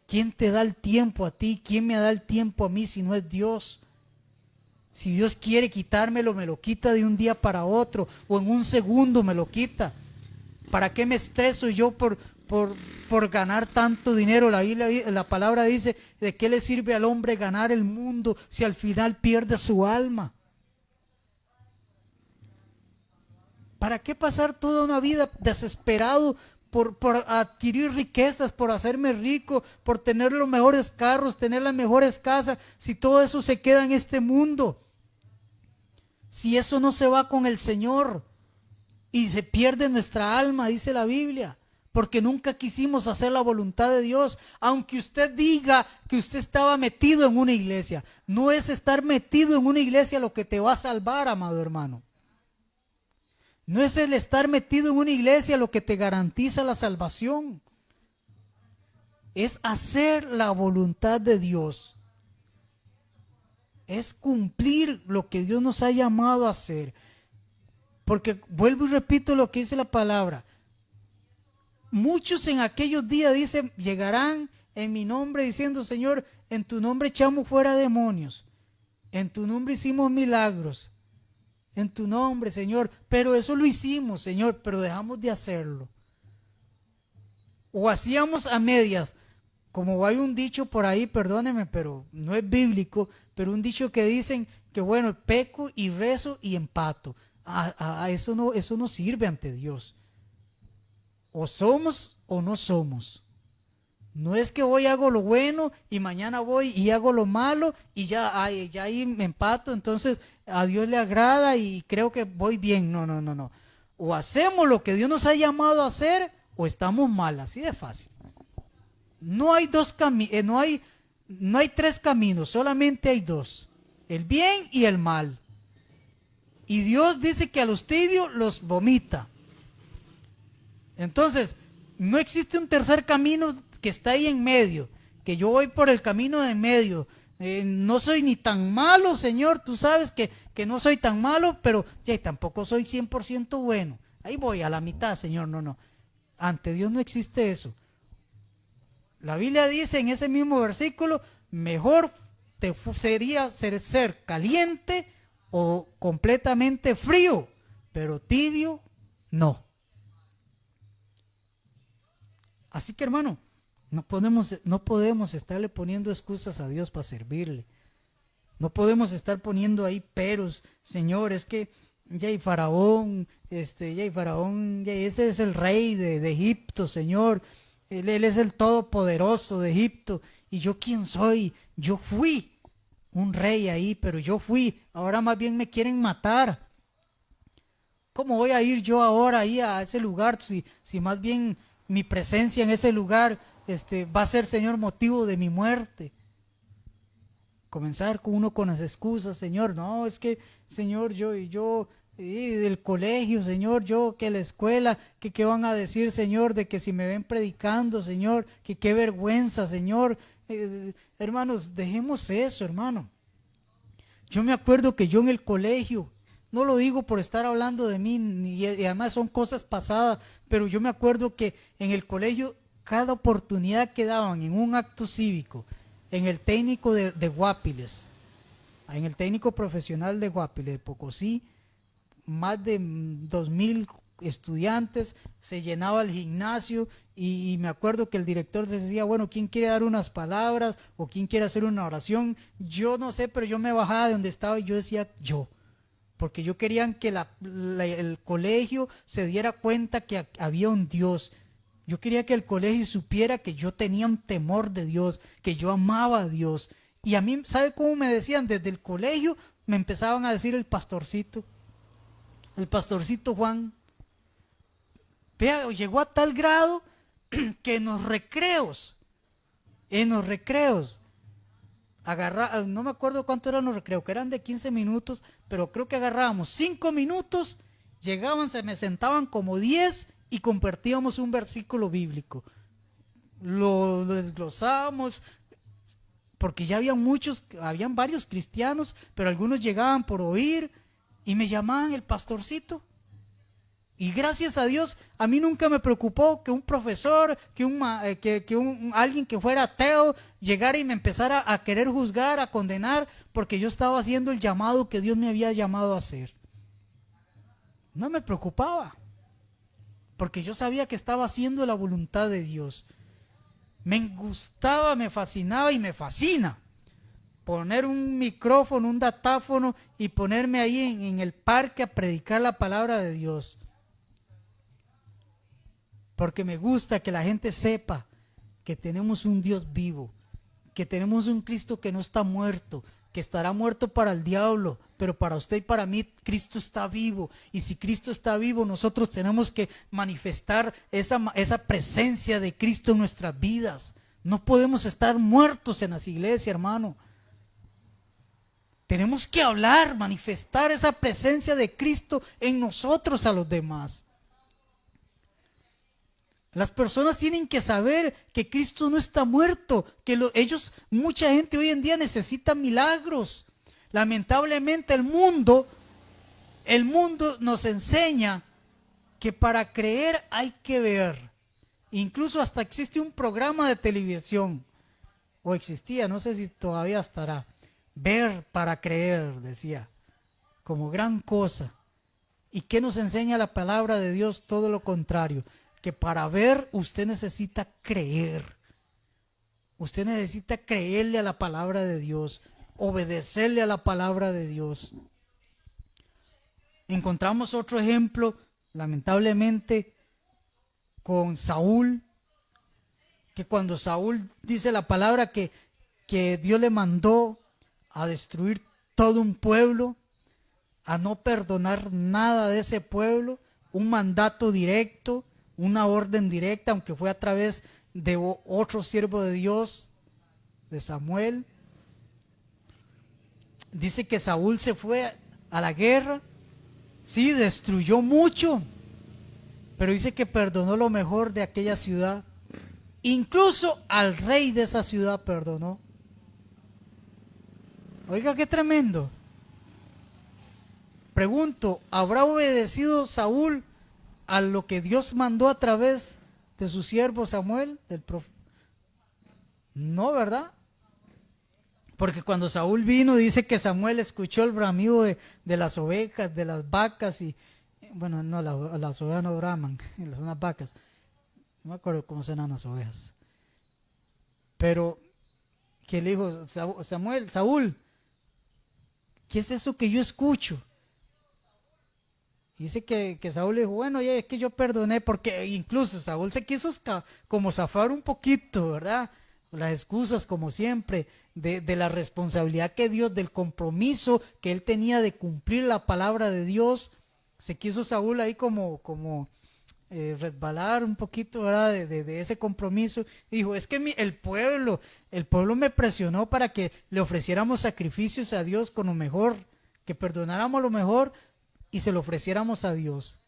Speaker 1: ¿Quién te da el tiempo a ti? ¿Quién me da el tiempo a mí si no es Dios? Si Dios quiere quitármelo, me lo quita de un día para otro, o en un segundo me lo quita. ¿Para qué me estreso yo por ganar tanto dinero? La palabra dice, ¿de qué le sirve al hombre ganar el mundo si al final pierde su alma? ¿Para qué pasar toda una vida desesperado por adquirir riquezas, por hacerme rico, por tener los mejores carros, tener las mejores casas, si todo eso se queda en este mundo? Si eso no se va con el Señor y se pierde nuestra alma, dice la Biblia, porque nunca quisimos hacer la voluntad de Dios. Aunque usted diga que usted estaba metido en una iglesia, no es estar metido en una iglesia lo que te va a salvar, amado hermano. No es el estar metido en una iglesia lo que te garantiza la salvación. Es hacer la voluntad de Dios. Es cumplir lo que Dios nos ha llamado a hacer. Porque vuelvo y repito lo que dice la palabra. Muchos en aquellos días, dicen, llegarán en mi nombre diciendo, Señor, en tu nombre echamos fuera demonios. En tu nombre hicimos milagros. En tu nombre, Señor. Pero eso lo hicimos, Señor, pero dejamos de hacerlo. O hacíamos a medias. Como hay un dicho por ahí, perdóneme, pero no es bíblico, pero un dicho que dicen que bueno, peco y rezo y empato. Eso no sirve ante Dios. O somos o no somos. No es que hoy hago lo bueno y mañana voy y hago lo malo y ya ahí me empato, entonces a Dios le agrada y creo que voy bien. No, no, no, no. O hacemos lo que Dios nos ha llamado a hacer o estamos mal, así de fácil. No hay no hay tres caminos, solamente hay dos, el bien y el mal. Y Dios dice que a los tibios los vomita. Entonces, no existe un tercer camino que está ahí en medio, que yo voy por el camino de en medio. No soy ni tan malo, Señor, tú sabes que no soy tan malo, pero ya, tampoco soy 100% bueno. Ahí voy, a la mitad, Señor, no, no. Ante Dios no existe eso. La Biblia dice en ese mismo versículo, mejor sería ser caliente o completamente frío, pero tibio no. Así que hermano, no podemos estarle poniendo excusas a Dios para servirle. No podemos estar poniendo ahí peros, Señor, es que ya hay Faraón, ya ese es el rey de Egipto, Señor. Él es el todopoderoso de Egipto. ¿Y yo quién soy? Yo fui un rey ahí, pero yo fui. Ahora más bien me quieren matar. ¿Cómo voy a ir yo ahora ahí a ese lugar si más bien mi presencia en ese lugar va a ser, Señor, motivo de mi muerte? Comenzar con uno con las excusas, Señor, no, es que, Señor, yo del colegio, Señor, yo que la escuela, que qué van a decir, Señor, de que si me ven predicando, Señor, que qué vergüenza, Señor. Hermanos, dejemos eso, hermano. Yo me acuerdo que yo en el colegio, no lo digo por estar hablando de mí, y además son cosas pasadas, pero yo me acuerdo que en el colegio, cada oportunidad que daban en un acto cívico, en el técnico de Guapiles, en el técnico profesional de Guapiles, de Pocosí, más de 2000 estudiantes, se llenaba el gimnasio y me acuerdo que el director decía, bueno, ¿quién quiere dar unas palabras o quién quiere hacer una oración? Yo no sé, pero yo me bajaba de donde estaba y yo decía yo, porque yo quería que el colegio se diera cuenta que había un Dios. Yo quería que el colegio supiera que yo tenía un temor de Dios, que yo amaba a Dios. Y a mí, ¿sabe cómo me decían? Desde el colegio me empezaban a decir el pastorcito Juan. Vea, llegó a tal grado que en los recreos, no me acuerdo cuánto eran los recreos, que eran de 15 minutos, pero creo que agarrábamos 5 minutos, llegaban, se me sentaban como 10 y compartíamos un versículo bíblico. Lo desglosábamos, porque ya habían varios cristianos, pero algunos llegaban por oír y me llamaban el pastorcito. Y gracias a Dios, a mí nunca me preocupó que un profesor, alguien que fuera ateo, llegara y me empezara a querer juzgar, a condenar, porque yo estaba haciendo el llamado que Dios me había llamado a hacer. No me preocupaba, porque yo sabía que estaba haciendo la voluntad de Dios. Me gustaba, me fascinaba y me fascina poner un micrófono, un datáfono y ponerme ahí en el parque a predicar la palabra de Dios. Porque me gusta que la gente sepa que tenemos un Dios vivo, que tenemos un Cristo que no está muerto, que estará muerto para el diablo, pero para usted y para mí Cristo está vivo. Y si Cristo está vivo, nosotros tenemos que manifestar esa presencia de Cristo en nuestras vidas. No podemos estar muertos en las iglesias, hermano. Tenemos que hablar, manifestar esa presencia de Cristo en nosotros a los demás. Las personas tienen que saber que Cristo no está muerto, que mucha gente hoy en día necesita milagros. Lamentablemente el mundo nos enseña que para creer hay que ver. Incluso hasta existe un programa de televisión, o existía, no sé si todavía estará. Ver para creer, decía, como gran cosa. ¿Y qué nos enseña la palabra de Dios? Todo lo contrario. Que para ver usted necesita creer. Usted necesita creerle a la palabra de Dios, obedecerle a la palabra de Dios. Encontramos otro ejemplo, lamentablemente, con Saúl. que cuando Saúl dice la palabra que Dios le mandó a destruir todo un pueblo, a no perdonar nada de ese pueblo, un mandato directo, una orden directa, aunque fue a través de otro siervo de Dios, de Samuel. Dice que Saúl se fue a la guerra, sí, destruyó mucho, pero dice que perdonó lo mejor de aquella ciudad. Incluso al rey de esa ciudad perdonó. Oiga, qué tremendo. Pregunto, ¿habrá obedecido Saúl a lo que Dios mandó a través de su siervo Samuel, del profeta? No, ¿verdad? Porque cuando Saúl vino, dice que Samuel escuchó el bramido de las ovejas, de las vacas y... Bueno, no, las ovejas no braman, son las vacas. No me acuerdo cómo suenan las ovejas. Pero que le dijo Saúl, ¿qué es eso que yo escucho? Dice que Saúl le dijo, bueno, ya es que yo perdoné, porque incluso Saúl se quiso como zafar un poquito, ¿verdad? Las excusas, como siempre, de la responsabilidad que Dios, del compromiso que él tenía de cumplir la palabra de Dios. Se quiso Saúl ahí como resbalar un poquito, ¿verdad? De ese compromiso. Y dijo, es que el pueblo me presionó para que le ofreciéramos sacrificios a Dios con lo mejor, que perdonáramos lo mejor y se lo ofreciéramos a Dios.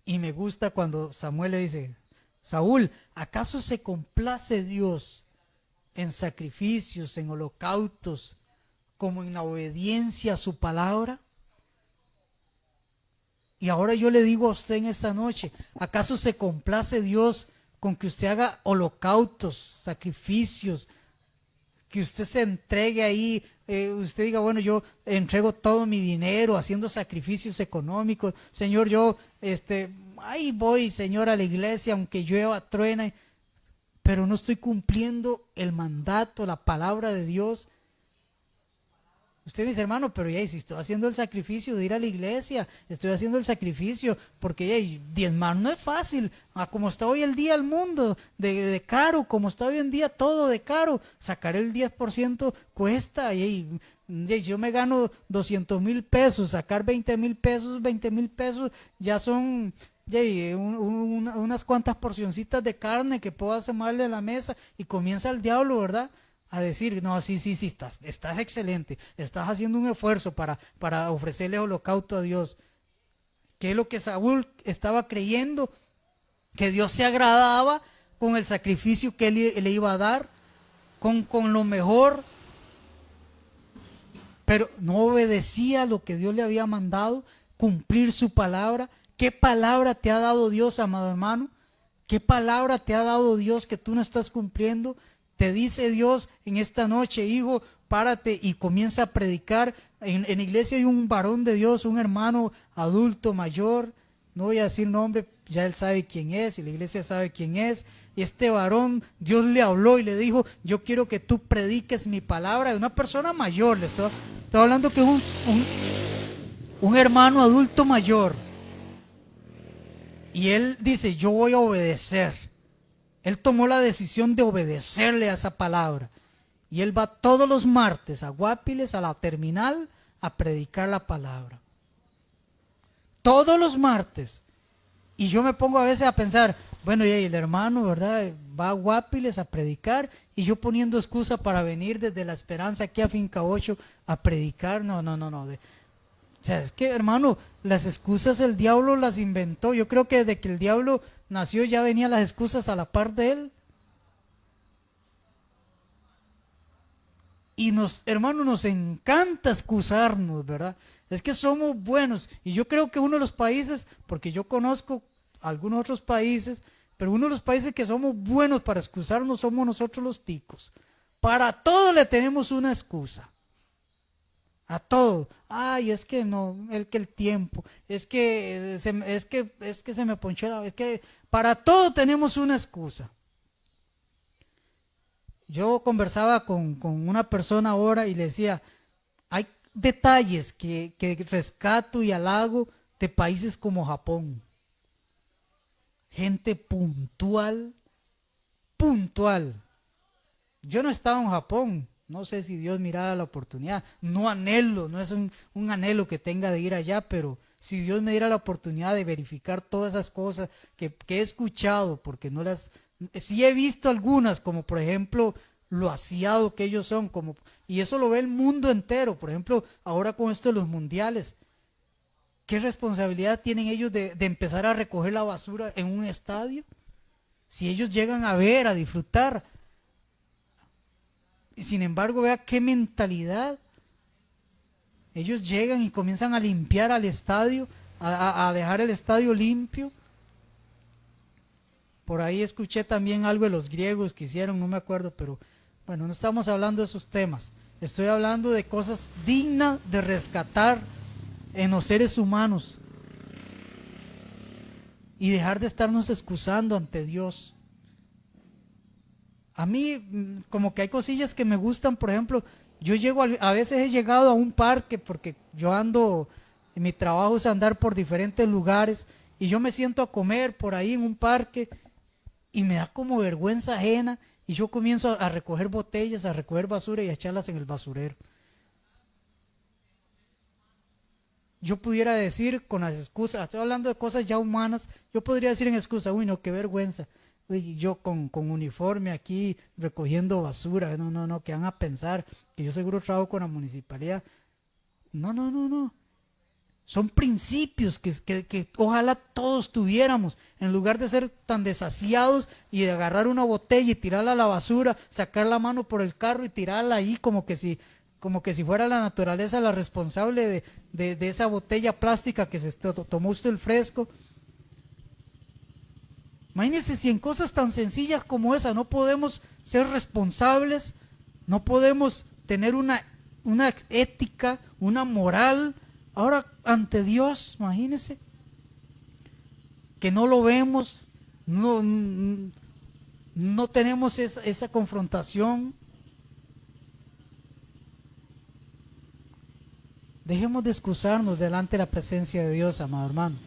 Speaker 1: Y me gusta cuando Samuel le dice, Saúl, ¿acaso se complace Dios en sacrificios, en holocaustos, como en la obediencia a su palabra? Y ahora yo le digo a usted en esta noche, ¿acaso se complace Dios con que usted haga holocaustos, sacrificios, que usted se entregue ahí, usted diga, bueno, yo entrego todo mi dinero haciendo sacrificios económicos, Señor, yo, ahí voy, Señor, a la iglesia, aunque llueva, truena, pero no estoy cumpliendo el mandato, la palabra de Dios? Usted me dice, hermano, pero ya, si estoy haciendo el sacrificio de ir a la iglesia, estoy haciendo el sacrificio, porque ya, diezmar no es fácil, como está hoy el día el mundo, de caro, como está hoy en día todo de caro, sacar el 10% cuesta, y yo me gano 200,000 pesos, sacar 20,000 pesos, 20,000 pesos, ya son unas cuantas porcioncitas de carne que puedo asemarle a la mesa, y comienza el diablo, ¿verdad?, a decir, no, sí, estás excelente, estás haciendo un esfuerzo para ofrecerle holocausto a Dios. ¿Qué es lo que Saúl estaba creyendo? Que Dios se agradaba con el sacrificio que él le iba a dar, con lo mejor, pero no obedecía lo que Dios le había mandado, cumplir su palabra. ¿Qué palabra te ha dado Dios, amado hermano? ¿Qué palabra te ha dado Dios que tú no estás cumpliendo? Te dice Dios en esta noche, hijo, párate y comienza a predicar. En la iglesia hay un varón de Dios, un hermano adulto mayor, no voy a decir nombre, ya él sabe quién es y la iglesia sabe quién es. Y este varón, Dios le habló y le dijo, yo quiero que tú prediques mi palabra. De una persona mayor, le estoy hablando que un hermano adulto mayor. Y él dice, yo voy a obedecer. Él tomó la decisión de obedecerle a esa palabra. Y él va todos los martes a Guapiles, a la terminal, a predicar la palabra. Todos los martes. Y yo me pongo a veces a pensar, bueno, y el hermano, ¿verdad?, va a Guapiles a predicar, y yo poniendo excusa para venir desde La Esperanza aquí a Finca 8 a predicar. No. O sea, es que, hermano, las excusas el diablo las inventó. Yo creo que desde que el diablo nació ya venían las excusas a la par de él. Y hermano, nos encanta excusarnos, ¿verdad? Es que somos buenos. Y yo creo que uno de los países, porque yo conozco algunos otros países, pero uno de los países que somos buenos para excusarnos somos nosotros los ticos. Para todo le tenemos una excusa. A todo. Ay, es que no, el tiempo, es que se me ponchó es que para todo tenemos una excusa. Yo conversaba con una persona ahora y le decía, hay detalles que rescato y halago de países como Japón. Gente puntual, puntual. Yo no estaba en Japón, no sé si Dios mirara la oportunidad, no anhelo, no es un anhelo que tenga de ir allá, pero si Dios me diera la oportunidad de verificar todas esas cosas que he escuchado, porque no las, sí he visto algunas, como por ejemplo lo aseado que ellos son, como, y eso lo ve el mundo entero, por ejemplo, ahora con esto de los mundiales, ¿qué responsabilidad tienen ellos de empezar a recoger la basura en un estadio? Si ellos llegan a ver, a disfrutar, y sin embargo, vea qué mentalidad. Ellos llegan y comienzan a limpiar al estadio, a dejar el estadio limpio. Por ahí escuché también algo de los griegos que hicieron, no me acuerdo, pero bueno, no estamos hablando de esos temas. Estoy hablando de cosas dignas de rescatar en los seres humanos y dejar de estarnos excusando ante Dios. A mí como que hay cosillas que me gustan, por ejemplo, yo llego, a veces he llegado a un parque porque yo ando, en mi trabajo es andar por diferentes lugares y yo me siento a comer por ahí en un parque y me da como vergüenza ajena y yo comienzo a recoger botellas, a recoger basura y a echarlas en el basurero. Yo pudiera decir con las excusas, estoy hablando de cosas ya humanas, yo podría decir en excusa, uy no, qué vergüenza. Yo con uniforme aquí recogiendo basura, no, que van a pensar que yo seguro trabajo con la municipalidad. No. Son principios que ojalá todos tuviéramos, en lugar de ser tan desasiados y de agarrar una botella y tirarla a la basura, sacar la mano por el carro y tirarla ahí como que si fuera la naturaleza la responsable de esa botella plástica que se tomó usted el fresco. Imagínense si en cosas tan sencillas como esa no podemos ser responsables, no podemos tener una ética, una moral, ahora ante Dios, imagínense, que no lo vemos, no tenemos esa confrontación. Dejemos de excusarnos delante de la presencia de Dios, amado hermano.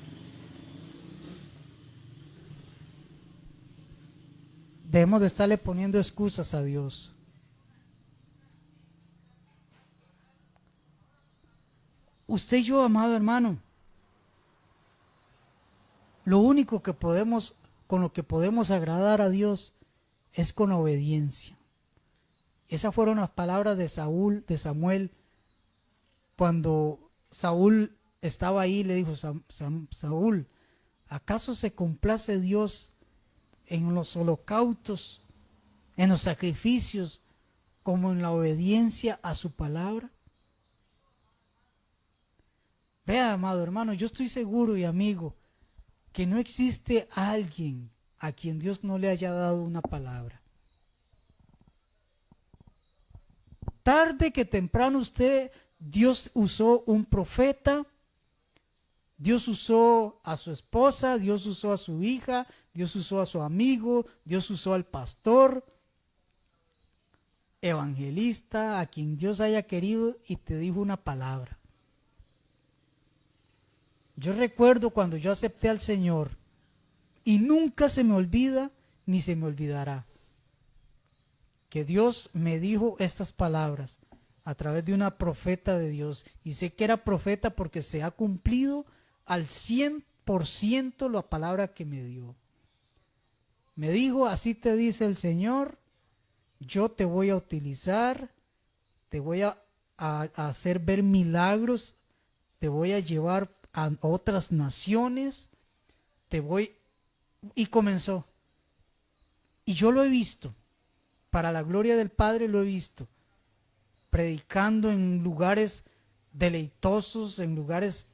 Speaker 1: Debemos de estarle poniendo excusas a Dios. Usted y yo, amado hermano, lo único que podemos, con lo que podemos agradar a Dios es con obediencia. Esas fueron las palabras de Samuel, cuando Saúl estaba ahí, le dijo, Saúl, ¿acaso se complace Dios en los holocaustos, en los sacrificios, como en la obediencia a su palabra? Vea, amado hermano, yo estoy seguro y amigo que no existe alguien a quien Dios no le haya dado una palabra. Tarde que temprano Dios usó un profeta, Dios usó a su esposa, Dios usó a su hija, Dios usó a su amigo, Dios usó al pastor, evangelista, a quien Dios haya querido y te dijo una palabra. Yo recuerdo cuando yo acepté al Señor y nunca se me olvida ni se me olvidará que Dios me dijo estas palabras a través de una profeta de Dios, y sé que era profeta porque se ha cumplido al 100% la palabra que me dio. Me dijo, así te dice el Señor, yo te voy a utilizar, te voy a hacer ver milagros, te voy a llevar a otras naciones, y comenzó. Y yo lo he visto, para la gloria del Padre lo he visto, predicando en lugares deleitosos, en lugares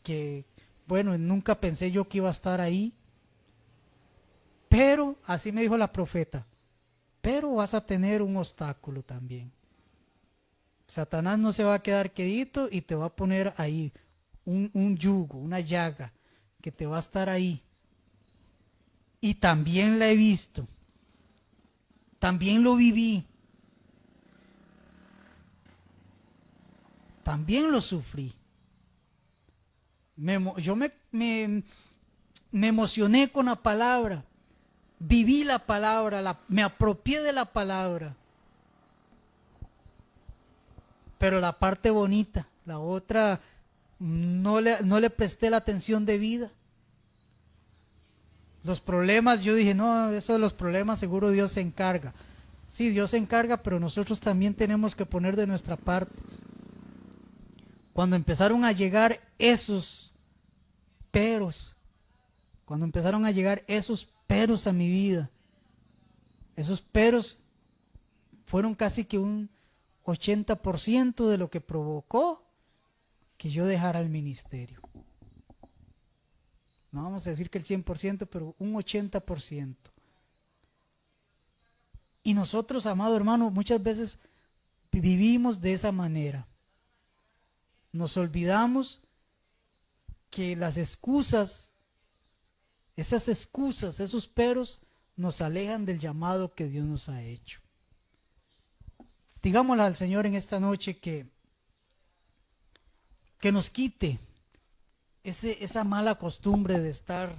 Speaker 1: que, bueno, nunca pensé yo que iba a estar ahí. Pero, así me dijo la profeta, pero vas a tener un obstáculo también. Satanás no se va a quedar quedito y te va a poner ahí un yugo, una llaga, que te va a estar ahí. Y también la he visto, también lo viví, también lo sufrí. Yo me emocioné con la palabra, viví la palabra, me apropié de la palabra. Pero la parte bonita, la otra, no le presté la atención debida. Los problemas, yo dije, no, eso de los problemas seguro Dios se encarga. Sí, Dios se encarga, pero nosotros también tenemos que poner de nuestra parte. Cuando empezaron a llegar esos peros, cuando empezaron a llegar esos peros a mi vida, esos peros fueron casi que un 80% de lo que provocó que yo dejara el ministerio. No vamos a decir que el 100%, pero un 80%. Y nosotros, amado hermano, muchas veces vivimos de esa manera. Nos olvidamos que las excusas, esas excusas, esos peros, nos alejan del llamado que Dios nos ha hecho. Digámosle al Señor en esta noche que nos quite esa mala costumbre de estar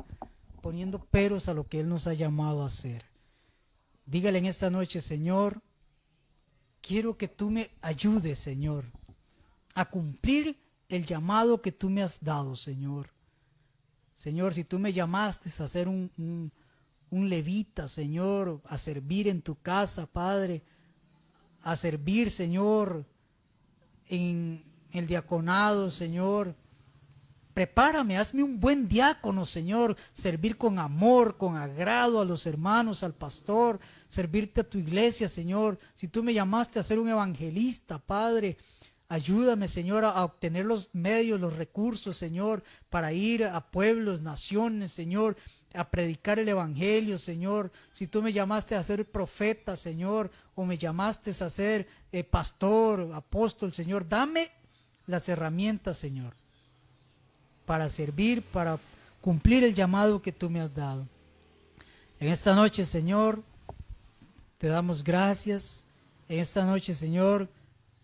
Speaker 1: poniendo peros a lo que Él nos ha llamado a hacer. Dígale en esta noche, Señor, quiero que tú me ayudes, Señor, a cumplir el llamado que tú me has dado, Señor. Señor, si tú me llamaste a ser un levita, Señor, a servir en tu casa, Padre, a servir, Señor, en el diaconado, Señor, prepárame, hazme un buen diácono, Señor, servir con amor, con agrado a los hermanos, al pastor, servirte a tu iglesia, Señor. Si tú me llamaste a ser un evangelista, Padre, ayúdame, Señor, a obtener los medios, los recursos, Señor, para ir a pueblos, naciones, Señor, a predicar el evangelio, Señor. Si tú me llamaste a ser profeta, Señor, o me llamaste a ser pastor, apóstol, Señor, dame las herramientas, Señor, para servir, para cumplir el llamado que tú me has dado. En esta noche, Señor, te damos gracias. En esta noche, Señor,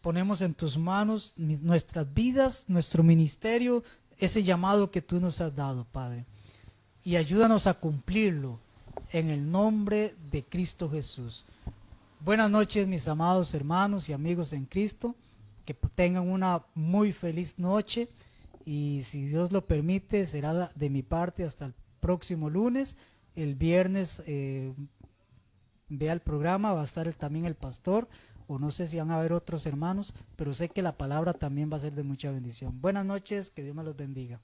Speaker 1: ponemos en tus manos nuestras vidas, nuestro ministerio, ese llamado que tú nos has dado, Padre. Y ayúdanos a cumplirlo en el nombre de Cristo Jesús. Buenas noches, mis amados hermanos y amigos en Cristo. Que tengan una muy feliz noche. Y si Dios lo permite, será de mi parte hasta el próximo lunes. El viernes vea el programa, va a estar también el pastor, o no sé si van a haber otros hermanos, pero sé que la palabra también va a ser de mucha bendición. Buenas noches, que Dios me los bendiga.